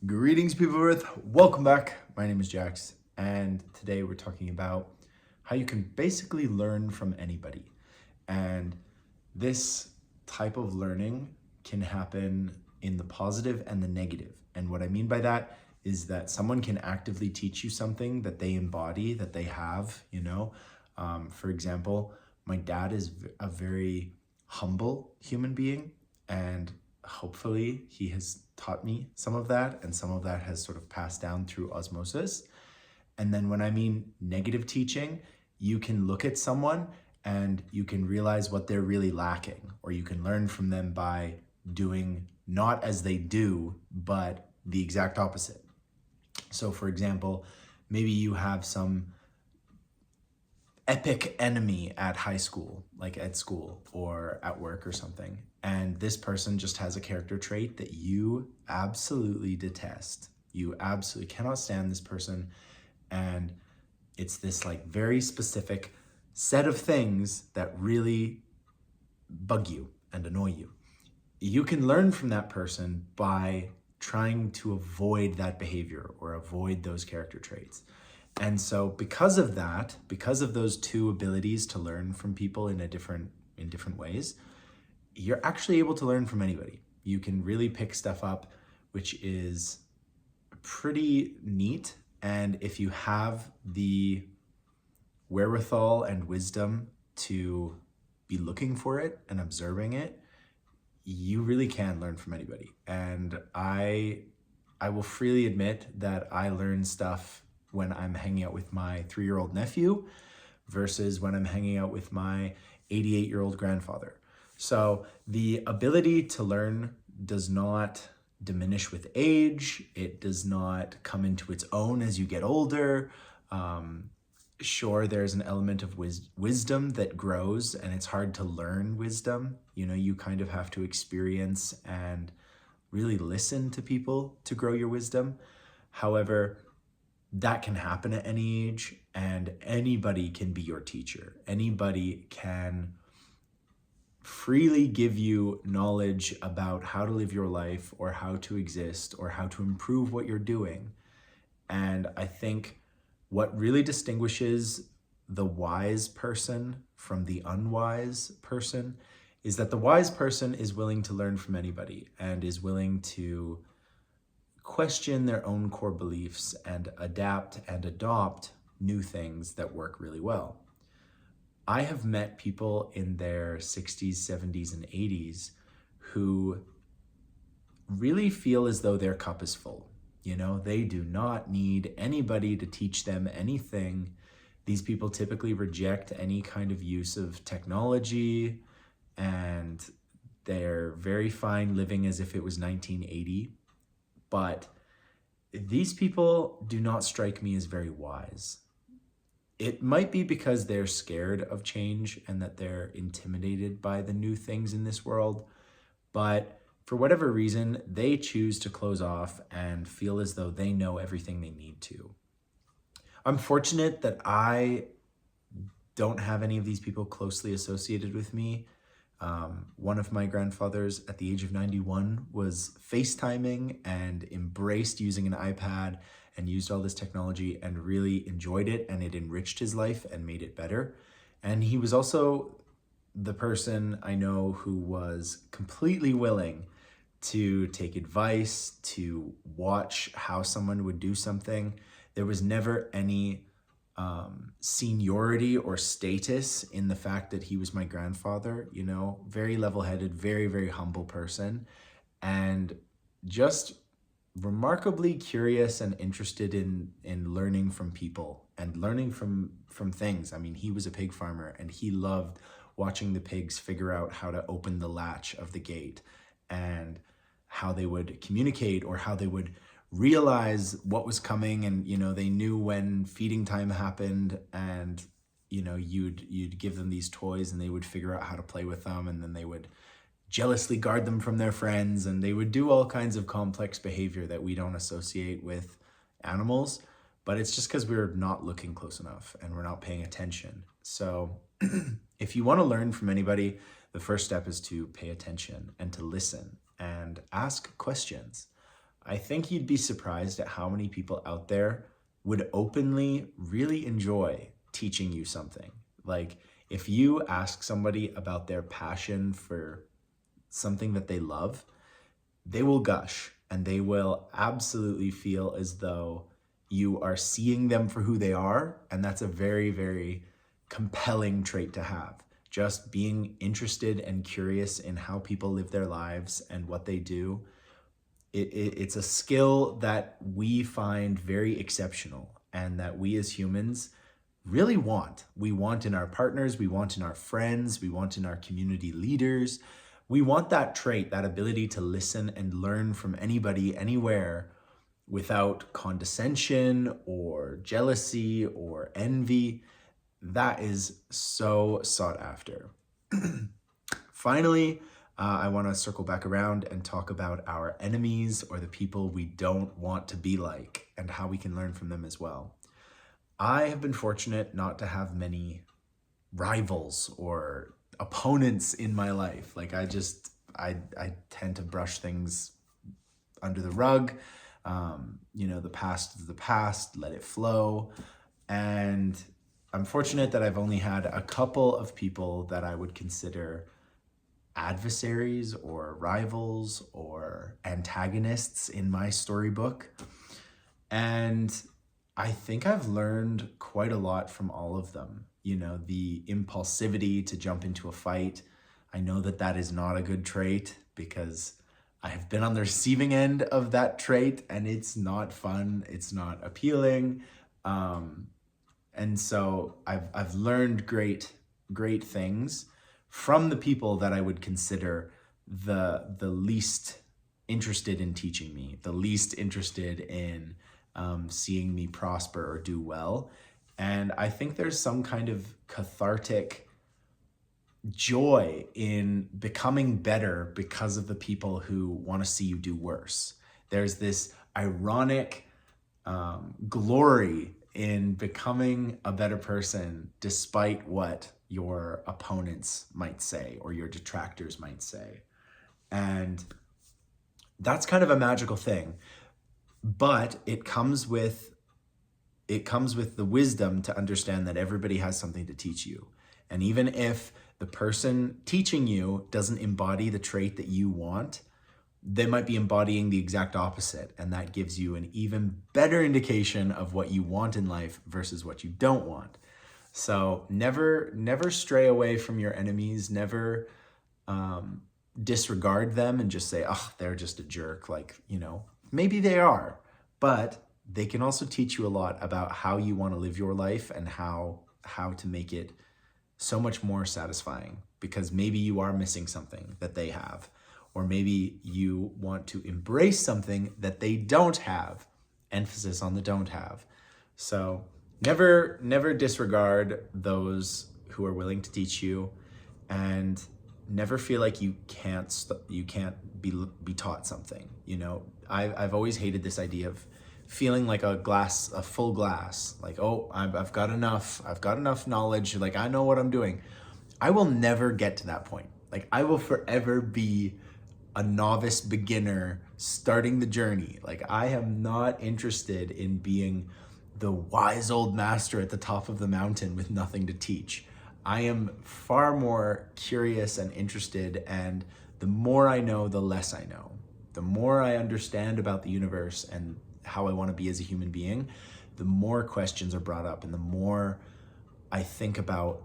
Greetings, people of Earth. Welcome back. My name is Jax, and today we're talking about how you can basically learn from anybody. And this type of learning can happen in the positive and the negative. And what I mean by that is that someone can actively teach you something that they embody, that they have. For example, my dad is a very humble human being, and hopefully he has taught me some of that, and some of that has sort of passed down through osmosis. And then when I mean negative teaching, you can look at someone and you can realize what they're really lacking, or you can learn from them by doing not as they do, but the exact opposite. So for example, maybe you have some epic enemy at high school, like at school or at work or something. And this person just has a character trait that you absolutely detest. You absolutely cannot stand this person. And it's this like very specific set of things that really bug you and annoy you. You can learn from that person by trying to avoid that behavior or avoid those character traits. And so because of that, because of those two abilities to learn from people in different ways, you're actually able to learn from anybody. You can really pick stuff up, which is pretty neat. And if you have the wherewithal and wisdom to be looking for it and observing it, you really can learn from anybody. And I will freely admit that I learn stuff when I'm hanging out with my 3-year-old nephew versus when I'm hanging out with my 88-year-old grandfather. So the ability to learn does not diminish with age. It does not come into its own as you get older. Sure, there's an element of wisdom that grows, and it's hard to learn wisdom. You kind of have to experience and really listen to people to grow your wisdom. However, that can happen at any age, and anybody can be your teacher. Anybody can freely give you knowledge about how to live your life or how to exist or how to improve what you're doing. And I think what really distinguishes the wise person from the unwise person is that the wise person is willing to learn from anybody and is willing to question their own core beliefs and adapt and adopt new things that work really well. I have met people in their 60s, 70s, and 80s who really feel as though their cup is full. They do not need anybody to teach them anything. These people typically reject any kind of use of technology, and they're very fine living as if it was 1980. But these people do not strike me as very wise. It might be because they're scared of change and that they're intimidated by the new things in this world, but for whatever reason, they choose to close off and feel as though they know everything they need to. I'm fortunate that I don't have any of these people closely associated with me. One of my grandfathers at the age of 91 was FaceTiming and embraced using an iPad and used all this technology and really enjoyed it, and it enriched his life and made it better. And he was also the person I know who was completely willing to take advice, to watch how someone would do something. There was never any seniority or status in the fact that he was my grandfather. Very level-headed, very, very humble person, and just remarkably curious and interested in learning from people and learning from things. I mean, he was a pig farmer, and he loved watching the pigs figure out how to open the latch of the gate and how they would communicate or how they would realize what was coming. And they knew when feeding time happened, and you'd give them these toys and they would figure out how to play with them, and then they would jealously guard them from their friends, and they would do all kinds of complex behavior that we don't associate with animals, but it's just because we're not looking close enough and we're not paying attention. So if you want to learn from anybody, the first step is to pay attention and to listen and ask questions. I think you'd be surprised at how many people out there would openly really enjoy teaching you something. Like if you ask somebody about their passion for something that they love, they will gush and they will absolutely feel as though you are seeing them for who they are. And that's a very, very compelling trait to have. Just being interested and curious in how people live their lives and what they do. It's a skill that we find very exceptional and that we as humans really want. We want in our partners, we want in our friends, we want in our community leaders. We want that trait, that ability to listen and learn from anybody, anywhere, without condescension or jealousy or envy. That is so sought after. Finally, I want to circle back around and talk about our enemies or the people we don't want to be like and how we can learn from them as well. I have been fortunate not to have many rivals or opponents in my life. Like I tend to brush things under the rug. The past is the past, let it flow. And I'm fortunate that I've only had a couple of people that I would consider adversaries or rivals or antagonists in my storybook. And I think I've learned quite a lot from all of them. The impulsivity to jump into a fight. I know that that is not a good trait because I have been on the receiving end of that trait and it's not fun. It's not appealing. And so I've learned great things from the people that I would consider the least interested in teaching me, the least interested in seeing me prosper or do well. And I think there's some kind of cathartic joy in becoming better because of the people who want to see you do worse. There's this ironic glory in becoming a better person despite what your opponents might say or your detractors might say. And that's kind of a magical thing, but it comes with the wisdom to understand that everybody has something to teach you. And even if the person teaching you doesn't embody the trait that you want, they might be embodying the exact opposite. And that gives you an even better indication of what you want in life versus what you don't want. So never stray away from your enemies. Never disregard them and just say, oh, they're just a jerk. Maybe they are, but they can also teach you a lot about how you want to live your life and how to make it so much more satisfying, because maybe you are missing something that they have, or maybe you want to embrace something that they don't have. Emphasis on the don't have. So never disregard those who are willing to teach you, and never feel like you can't be taught something. I've always hated this idea of feeling like a full glass, like, oh, I've got enough knowledge, like I know what I'm doing. I will never get to that point. Like I will forever be a novice beginner starting the journey. Like I am not interested in being the wise old master at the top of the mountain with nothing to teach. I am far more curious and interested, and the more I know, the less I know. The more I understand about the universe and how I want to be as a human being, the more questions are brought up and the more I think about,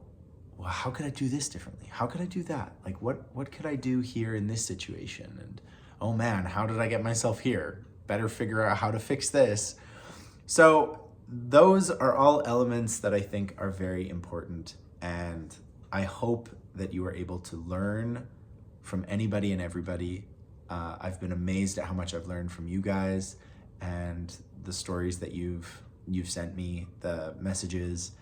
well, how could I do this differently? How could I do that? Like what could I do here in this situation? And oh man, how did I get myself here? Better figure out how to fix this. So those are all elements that I think are very important, and I hope that you are able to learn from anybody and everybody. I've been amazed at how much I've learned from you guys and the stories that you've sent me, the messages.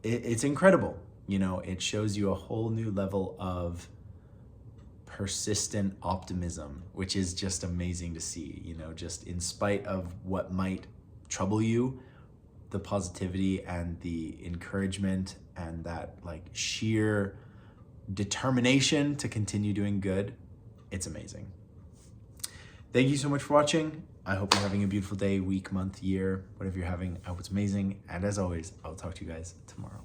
It's incredible. It shows you a whole new level of persistent optimism, which is just amazing to see. Just in spite of what might trouble you, the positivity and the encouragement and that sheer determination to continue doing good, it's amazing. Thank you so much for watching. I hope you're having a beautiful day, week, month, year, whatever you're having. I hope it's amazing. And as always, I'll talk to you guys tomorrow.